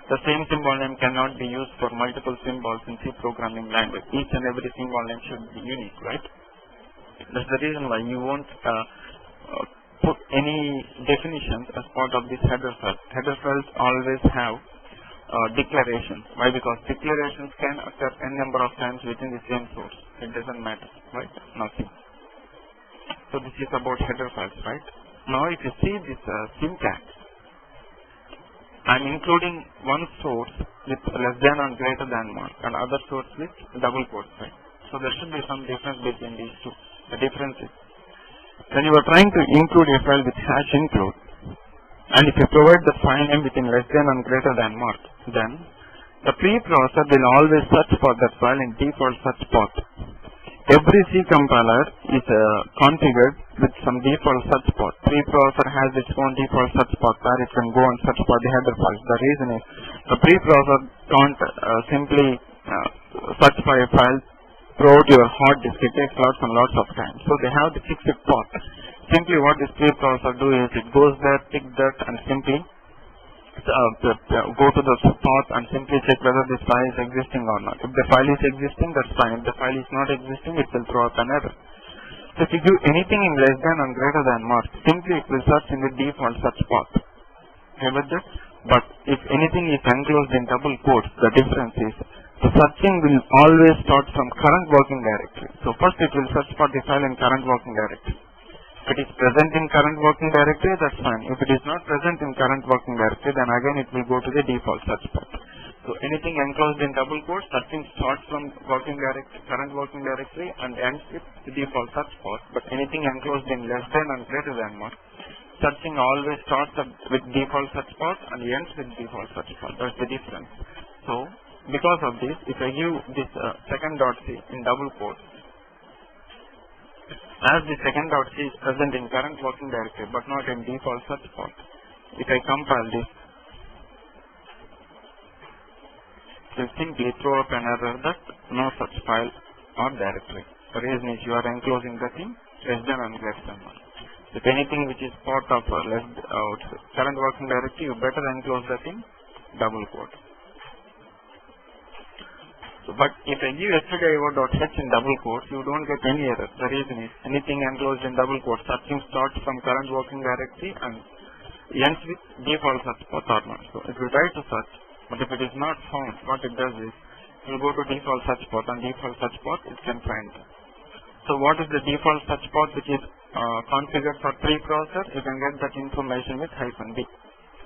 the same symbol name cannot be used for multiple symbols in C programming language. Each and every symbol name should be unique, right? That's the reason why you won't any definitions as part of this header file. Header files always have declarations. Why? Because declarations can occur n number of times within the same source. It doesn't matter, right? Nothing. So this is about header files, right? Now if you see this syntax, I am including one source with less than and greater than mark and other source with double quotes, right? So there should be some difference between these two. The difference is when you are trying to include a file with hash include, and if you provide the file name within less than and greater than mark, then the preprocessor will always search for that file in default search path. Every C compiler is configured with some default search path. Preprocessor has its own default search path where it can go and search for the header files. The reason is the preprocessor can't simply search for a file throughout your hard disk. It takes lots and lots of time. So they have the fixed path. Simply what this preprocessor do is it goes there, pick that, and simply go to the path and simply check whether this file is existing or not. If the file is existing, that's fine. If the file is not existing, it will throw up an error. So if you give anything in less than and greater than mark, simply it will search in the default search path. Okay with that? But if anything is enclosed in double quotes, the difference is the searching will always start from current working directory. So first it will search for the file in current working directory. If it is present in current working directory, that's fine. If it is not present in current working directory, then again it will go to the default search path. So anything enclosed in double quotes, searching starts from current working directory and ends with the default search path. But anything enclosed in less than and greater than mark, searching always starts with default search path and ends with default search path. That's the difference. So because of this, if I give this second.c in double quotes, as the second.c is present in current working directory but not in default search path, if I compile this, it will simply throw up an error that no such file or directory. The reason is you are enclosing the thing less than and greater than mark. If anything which is part of current working directory, you better enclose that in double quote. But if I give stdio.h in double quotes, you don't get any error. The reason is anything enclosed in double quotes, searching starts from current working directory and ends with default search path or not. So it will try to search, but if it is not found, what it does is it will go to default search path, and default search path it can find. So what is the default search path which is configured for preprocessor? You can get that information with -b.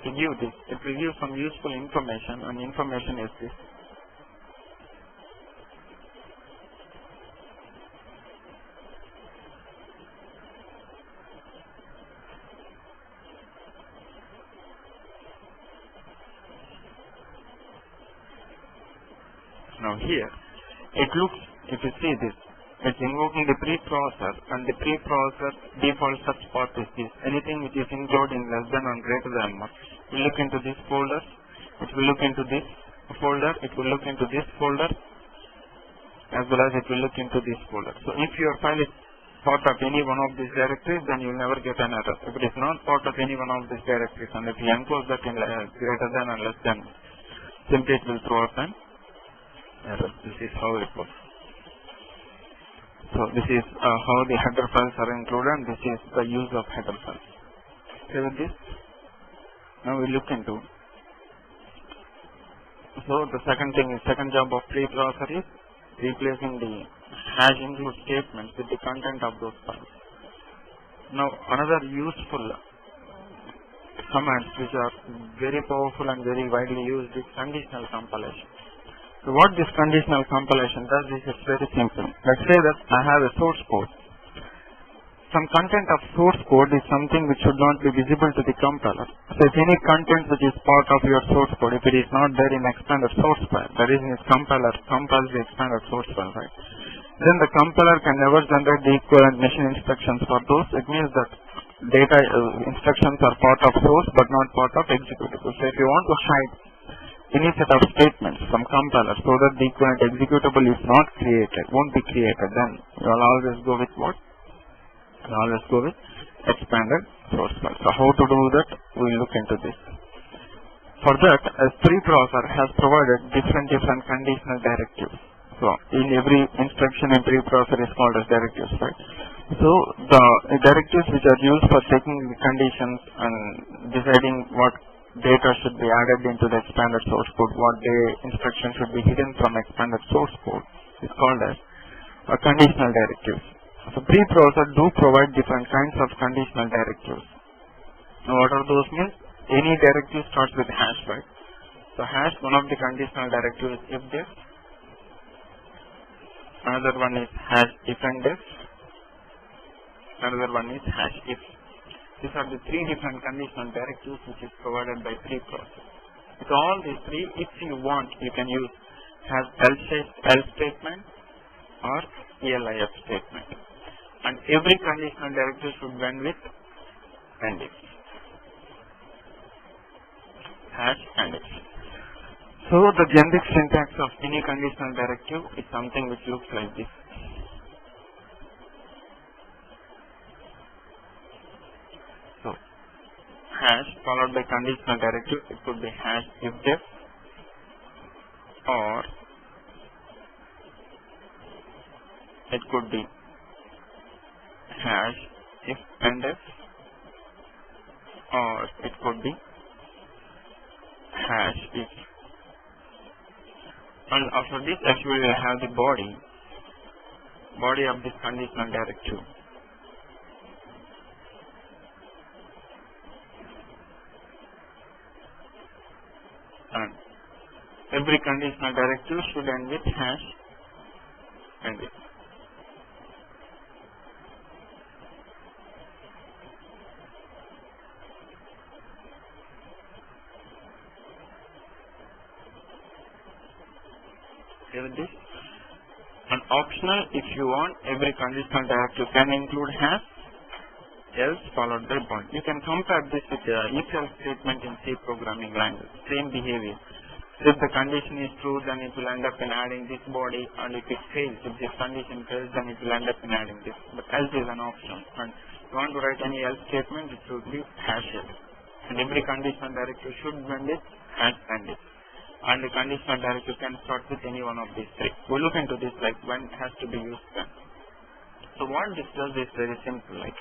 To give this, it will give some useful information, and information is this. Now here, it looks, if you see this, it's invoking the preprocessor, and the preprocessor default search path is this. Anything which is included in less than or greater than mark will look into this folder, it will look into this folder, it will look into this folder, as well as it will look into this folder. So if your file is part of any one of these directories, then you will never get an error. If it is not part of any one of these directories, and if you enclose that in greater than or less than, simply it will throw up an error. This is how it works. So this is how the header files are included, and this is the use of header files. Okay with this? Now we look into. So the second job of preprocessor is replacing the hash include statements with the content of those files. Now another useful commands which are very powerful and very widely used is conditional compilation. So what this conditional compilation does is it's very simple. Let's say that I have a source code. Some content of source code is something which should not be visible to the compiler. So if any content which is part of your source code, if it is not there in expanded source file, the reason is compiler compiles the expanded source file, right? Then the compiler can never generate the equivalent machine instructions for those. It means that data instructions are part of source but not part of executable. So if you want to hide any set of statements from compiler so that the equivalent executable is not created, won't be created, then you will always go with what? You will always go with expanded source file. So how to do that? We will look into this. For that, a preprocessor has provided different conditional directives. So in every instruction in preprocessor is called as directives, right? So the directives which are used for checking the conditions and deciding what data should be added into the expanded source code, what instruction should be hidden from expanded source code, is called as conditional directives. So preprocessor do provide different kinds of conditional directives. Now what are those means? Any directive starts with hash, right? So hash, one of the conditional directives is if this. Another one is hash if and if. Another one is hash if. These are the three different conditional directives which is provided by preprocessor. With all these three, if you want, you can use else statement or elif statement. And every conditional directive should end with and if. Hash and if. So the generic syntax of any conditional directive is something which looks like this. So hash followed by conditional directive, it could be hash if def or it could be hash if and if or it could be hash if. And after this actually we have the body of this conditional directive. And every conditional directive should end with hash and if. With this, and optional, if you want, every conditional directive can include hash, else followed by bond. You can compare this with the if-else statement in C programming language. Same behavior. If the condition is true, then it will end up in adding this body, and if it fails, if this condition fails, then it will end up in adding this. But else is an option. And if you want to write any else statement, it should be hash else. And every conditional directive should end with hash and if. And the conditional directive can start with any one of these three. We'll look into this like when it has to be used when. So what this does is very simple. Like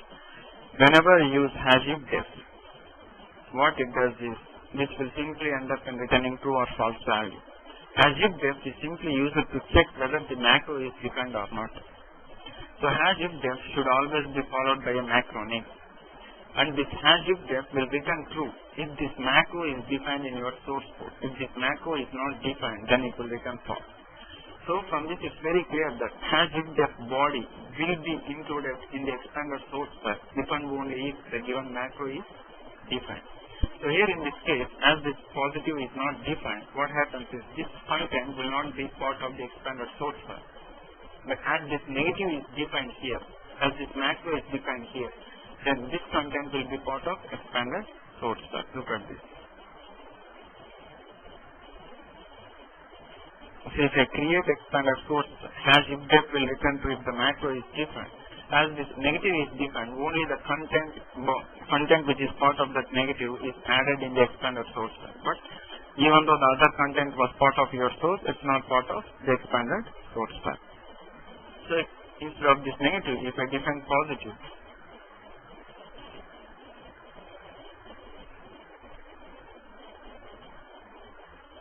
whenever you use hash if def, what it does is this will simply end up in returning true or false value. Hash if def is simply used to check whether the macro is defined or not. So hash if def should always be followed by a macro name. And this hash if def will return true if this macro is defined in your source code. If this macro is not defined, then it will return false. So from this it's very clear that hash if def body will be included in the expanded source file depend only if the given macro is defined. So here in this case, as this positive is not defined, what happens is this content will not be part of the expanded source file. But as this negative is defined here, as this macro is defined here, then this content will be part of expanded source file. Look at this. So if I create expanded source, hash if def will return to if the macro is different. As this negative is defined, only the content which is part of that negative is added in the expanded source file. But even though the other content was part of your source, it's not part of the expanded source file. So instead of this negative, if I define positive,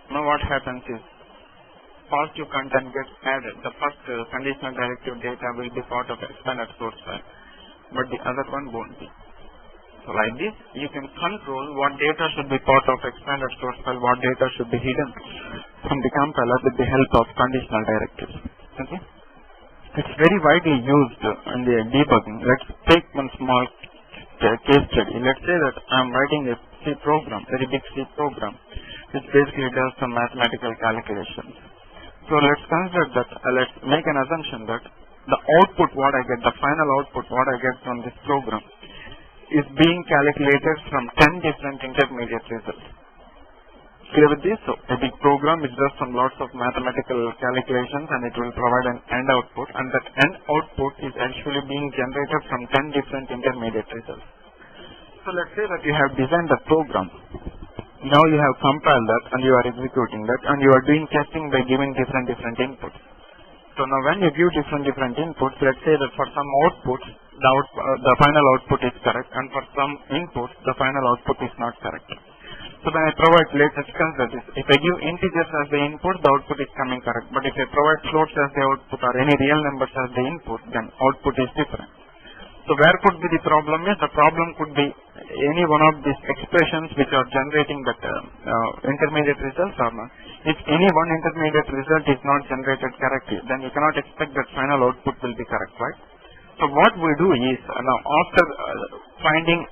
now what happens is positive content gets added. The first conditional directive data will be part of expanded source file, but the other one won't be. So like this, you can control what data should be part of expanded source file, what data should be hidden from the compiler with the help of conditional directives. Okay? It's very widely used in the debugging. Let's take one small case study. Let's say that I'm writing a C program, very big C program, which basically does some mathematical calculations. So let's consider that, let's make an assumption that the output what I get, the final output what I get from this program is being calculated from 10 different intermediate results. Clear with this? So a big program which does some lots of mathematical calculations and it will provide an end output, and that end output is actually being generated from 10 different intermediate results. So let's say that you have designed the program. Now you have compiled that and you are executing that and you are doing testing by giving different inputs. So now when you give different inputs, let's say that for some outputs the final output is correct, and for some inputs the final output is not correct. So when I provide, let's consider this. If I give integers as the input, the output is coming correct. But if I provide floats as the output or any real numbers as the input, then output is different. So where could be the problem is, the problem could be any one of these expressions which are generating that intermediate results or not. If any one intermediate result is not generated correctly, then you cannot expect that final output will be correct, right? So what we do is, now after finding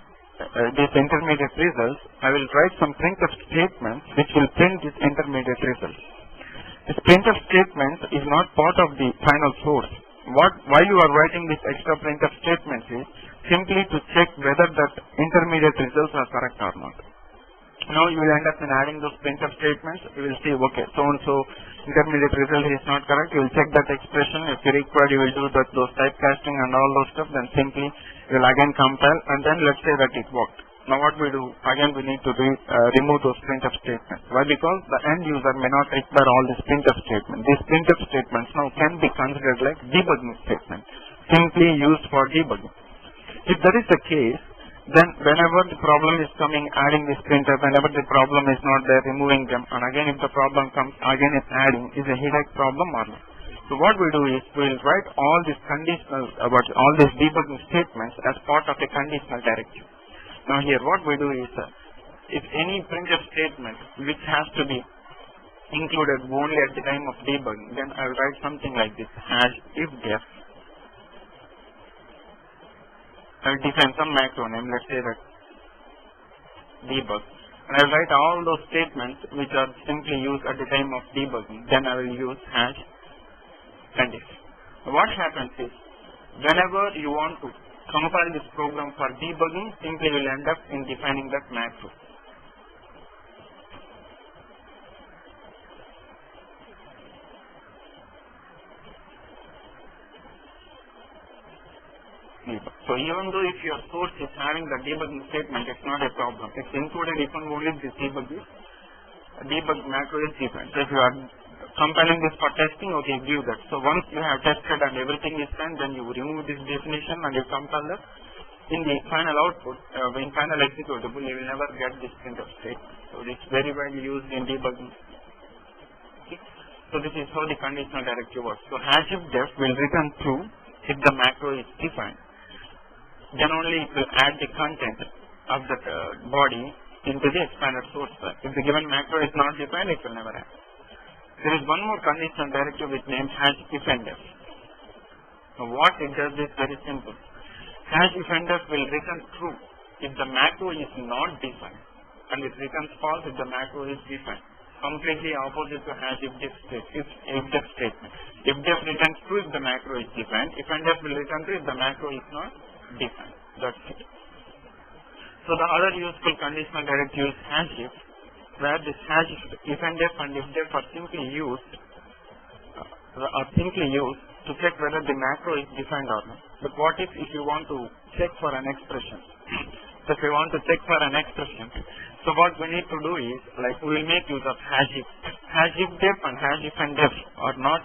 these intermediate results, I will write some printf statements which will print these intermediate results. This printf statement is not part of the final source. Why you are writing this extra printf statement is simply to check whether that intermediate results are correct or not. Now you will end up in adding those printf statements. You will see, okay, so and so intermediate result is not correct. You will check that expression. If you require, you will do those typecasting and all those stuff. Then simply you will again compile, and then let's say that it worked. Now what we do, again we need to remove those printf statements. Why? Because the end user may not require all these printf statements. These printf statements now can be considered like debugging statements, simply used for debugging. If that is the case, then whenever the problem is coming, adding this printf, whenever the problem is not there, removing them, and again if the problem comes, again it's adding, is a headache problem or not? So what we do is, we will write all these conditional, all these debugging statements as part of a conditional directive. Now here what we do is, if any printf statement which has to be included only at the time of debugging, then I will write something like this, #if def. I will define some macro name, let's say that debug, and I will write all those statements which are simply used at the time of debugging. Then I will use #condiff. What happens is, whenever you want to compile this program for debugging, simply will end up in defining that macro. So even though if your source is having the debugging statement, it's not a problem. It's included if and only this debug macro is defined. So if you are compiling this for testing, okay, give that. So once you have tested and everything is done, then you remove this definition and you compile that. In the final output, in final executable, you will never get this printf statement. So it's very widely used in debugging. Okay. So this is how the conditional directive works. So #if def will return true if the macro is defined. Then only it will add the content of the body into the expanded source file. If the given macro is not defined, it will never add. There is one more conditional directive with name #ifndef. Now what it does is very simple. #ifndef will return true if the macro is not defined, and it returns false if the macro is defined. Completely opposite to #ifdef statement. Ifdef returns true if the macro is defined. Ifndef will return true if the macro is not defined. That's it. So the other useful conditional directive is #if, where this #ifndef and ifdef are simply used to check whether the macro is defined or not. But what if you want to check for an expression? So if we want to check for an expression, so what we need to do is, like, we will make use of #if. #ifdef and #ifndef are not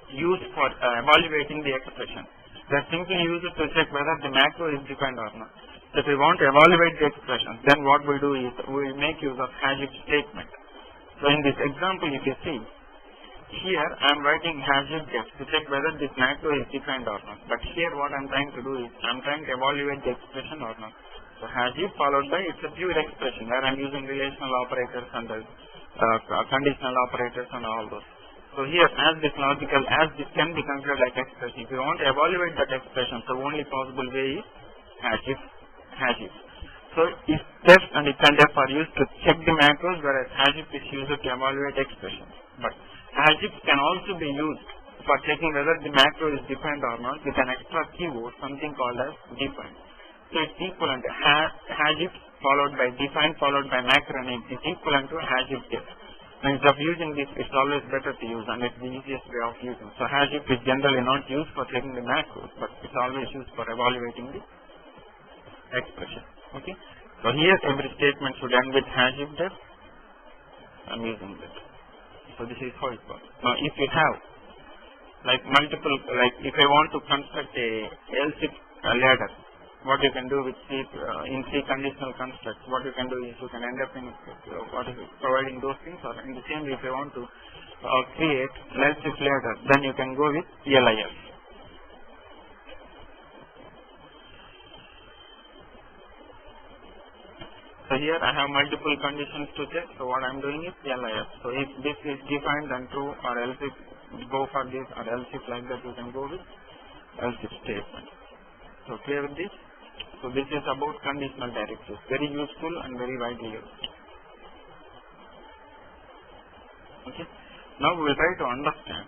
used for evaluating the expression. They are simply used to check whether the macro is defined or not. So if we want to evaluate the expression, then what we do is, we will make use of #if statement. So in this example, if you see, here I am writing #ifdef to check whether this macro is defined or not. But here what I am trying to do is, I am trying to evaluate the expression or not. So #if followed by, it's a pure expression where I am using relational operators and conditional operators and all those. So here, as this can be considered like expression. If you want to evaluate that expression, the only possible way is #if. So if def and ifndef are used to check the macros, whereas #if is used to evaluate expressions. But #if can also be used for checking whether the macro is defined or not with an extra keyword, something called as defined. So it's equivalent to #if followed by defined followed by macro name is equivalent to #ifdef. Instead of using this, it's always better to use, and it's the easiest way of using. So #if is generally not used for checking the macros, but it's always used for evaluating the expression. Okay. So here every statement should end with #ifdef. I'm using that. So this is how it works. Now if you have like multiple, like if I want to construct a else if ladder. What you can do with C, in C conditional constructs, what you can do is you can end up in providing those things, or in the same way if you want to create else if ladder, then you can go with LIF. So here I have multiple conditions to check, so what I am doing is LIF. So if this is defined, then true, or else if go for this, or else if like that, you can go with else if statement. So clear with this? So this is about conditional directives, very useful and very widely used. Okay. Now we will try to understand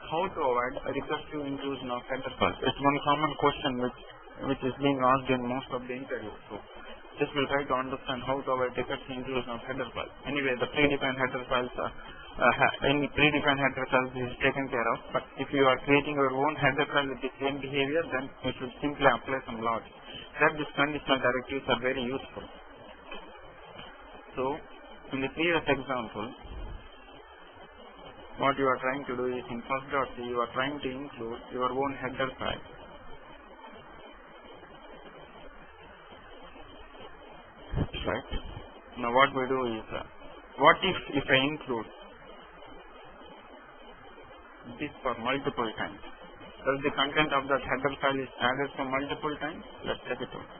how to avoid a recursive inclusion of header files. It's one common question which is being asked in most of the interviews. So just we'll try to understand how to avoid recursive inclusion of header files. Anyway, the predefined header files any predefined header files is taken care of, but if you are creating your own header file with the same behavior, then you should simply apply some logic. That these conditional directives are very useful. So in the previous example, what you are trying to do is in first.c you are trying to include your own header file. Right. Now what we do is, what if I include this for multiple times? Does the content of that header file is added for multiple times? Let's check it out.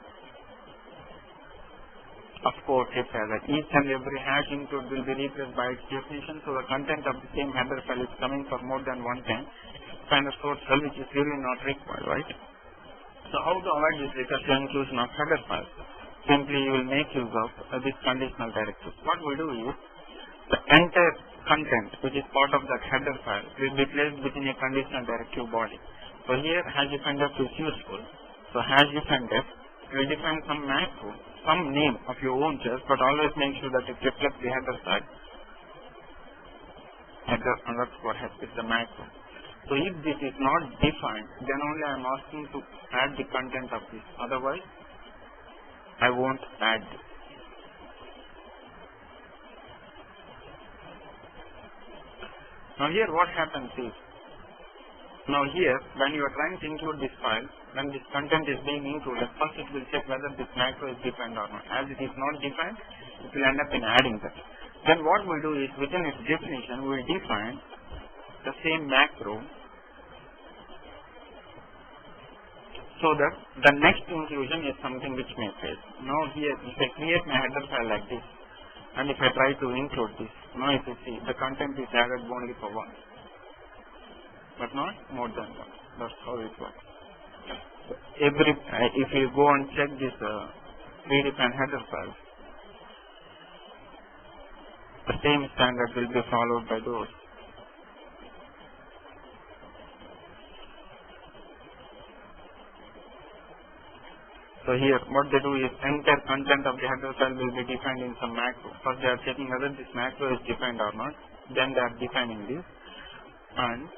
Of course, it says that each and every hash include will be replaced by its definition, so the content of the same header file is coming for more than one time. Find a source file which is really not required, right? So how to avoid this recursive inclusion of header files? Simply you will make use of this conditional directive. What we do is, the entire content which is part of that header file will be placed within a conditional directive body. So here hash defender is useful. So hash defender will define some macro, some name of your own choice, but always make sure that it reflects the header file. Header underscore hash is the macro. So if this is not defined, then only I am asking to add the content of this. Otherwise, I won't add this. Now here what happens is, now here when you are trying to include this file, when this content is being included, first it will check whether this macro is defined or not. As it is not defined, it will end up in adding that. Then what we do is, within its definition, we will define the same macro so that the next inclusion is something which may fail. Now here, if I create my header file like this, and if I try to include this, now if you see, the content is added only for one, but not more than one. That's how it works. So if you go and check this predefined header file, the same standard will be followed by those. So here, what they do is, entire content of the header file will be defined in some macro. First they are checking whether this macro is defined or not. Then they are defining this. And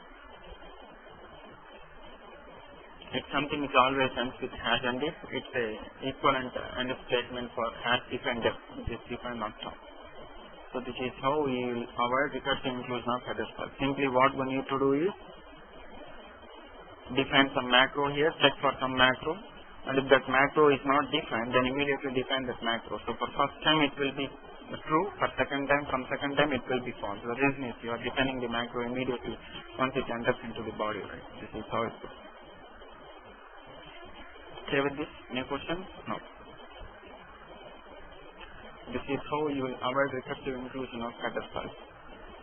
it's something which always ends with hash and if. It's a equivalent end statement for hash if and if, which is defined on top. So this is how we will avoid recursive inclusion of header file. Simply what we need to do is, define some macro here, check for some macro. And if that macro is not defined, then immediately define that macro. So for first time it will be true, for second time, from second time it will be false. The reason is you are defining the macro immediately once it enters into the body, right? This is how it goes. Okay with this? Any questions? No. This is how you will avoid recursive inclusion of header files.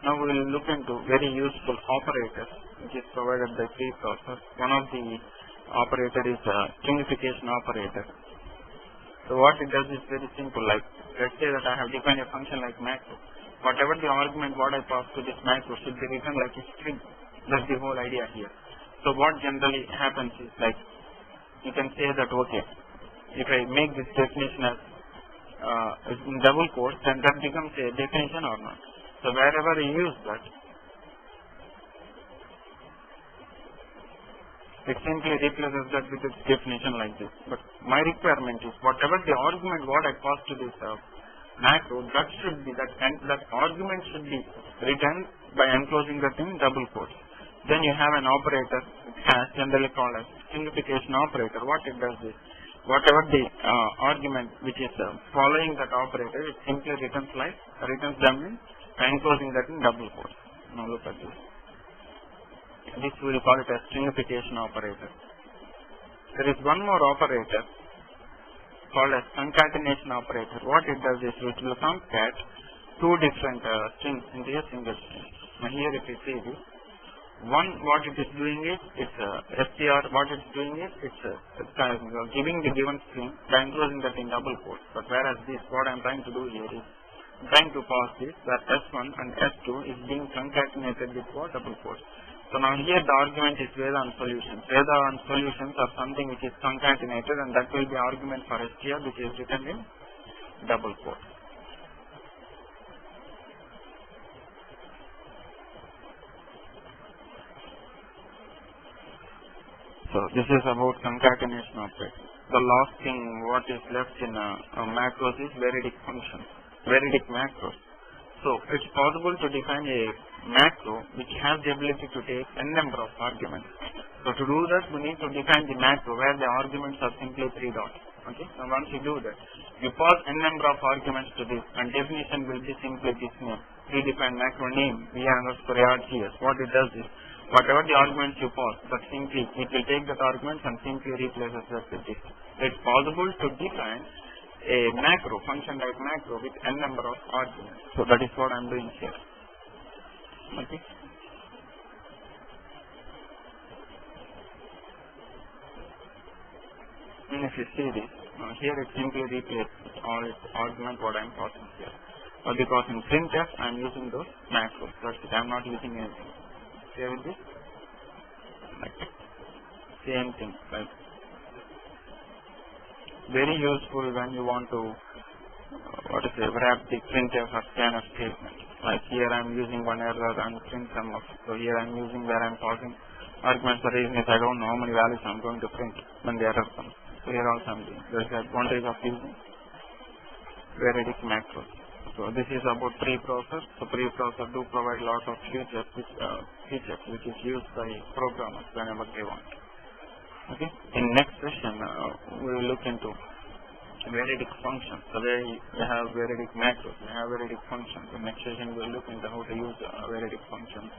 Now we will look into very useful operators which is provided by preprocessor. One of the operator is a stringification operator. So what it does is very simple. Like, let's say that I have defined a function like macro. Whatever the argument what I pass to this macro should be written like a string. That's the whole idea here. So what generally happens is, like, you can say that, okay, if I make this definition as in double quotes, then that becomes a definition or not. So wherever you use that, it simply replaces that with its definition like this. But my requirement is, whatever the argument what I pass to this macro, that should be, that argument should be written by enclosing that in double quotes. Then you have an operator generally called as simplification operator. What it does is, whatever the argument which is following that operator, it simply returns them in enclosing that in double quotes. Now look at this. This we will call it as stringification operator. There is one more operator called as concatenation operator. What it does is, it will concat two different strings into a single string. Now here if you see this, one, what it is doing is, it's str, what it's doing is, it's giving the given string by enclosing that in double quotes. But whereas this, what I am trying to do here is, I am trying to pass this, that S1 and S2 is being concatenated with what? Double quotes. So now here the argument is Veda and solutions. Veda and solutions are something which is concatenated, and that will be argument for str, which is written in double quotes. So this is about concatenation operator. The last thing what is left in macros is veridic function, veridic macros. So it's possible to define a macro which has the ability to take n number of arguments. So to do that, we need to define the macro where the arguments are simply 3 dots. Okay. Now once you do that, you pass n number of arguments to this, and definition will be simply this name, predefined macro name v_args. What it does is, whatever the arguments you pass, but simply it will take that arguments and simply replaces that with this. It's possible to define a macro, function like macro, with n number of arguments. So that is what I am doing here. Okay. And if you see this, here it simply replaces all its argument what I am passing here. But because in printf I am using those macros, that's it. I am not using anything. Here with this, like same thing, like very useful when you want to wrap the printf or scanf statement. Like here I am using one error and print sum of. So here I am using where I am passing arguments. The reason is I don't know how many values I am going to print when the error comes. So here also I am doing. There is the advantage of using veridic macros. So this is about preprocessor. So preprocessor do provide lot of features which is used by programmers whenever they want. Okay. In next session we will look into veridic functions. So we have veridic macros, we have veridic functions. In next session we will look into how to use veridic functions.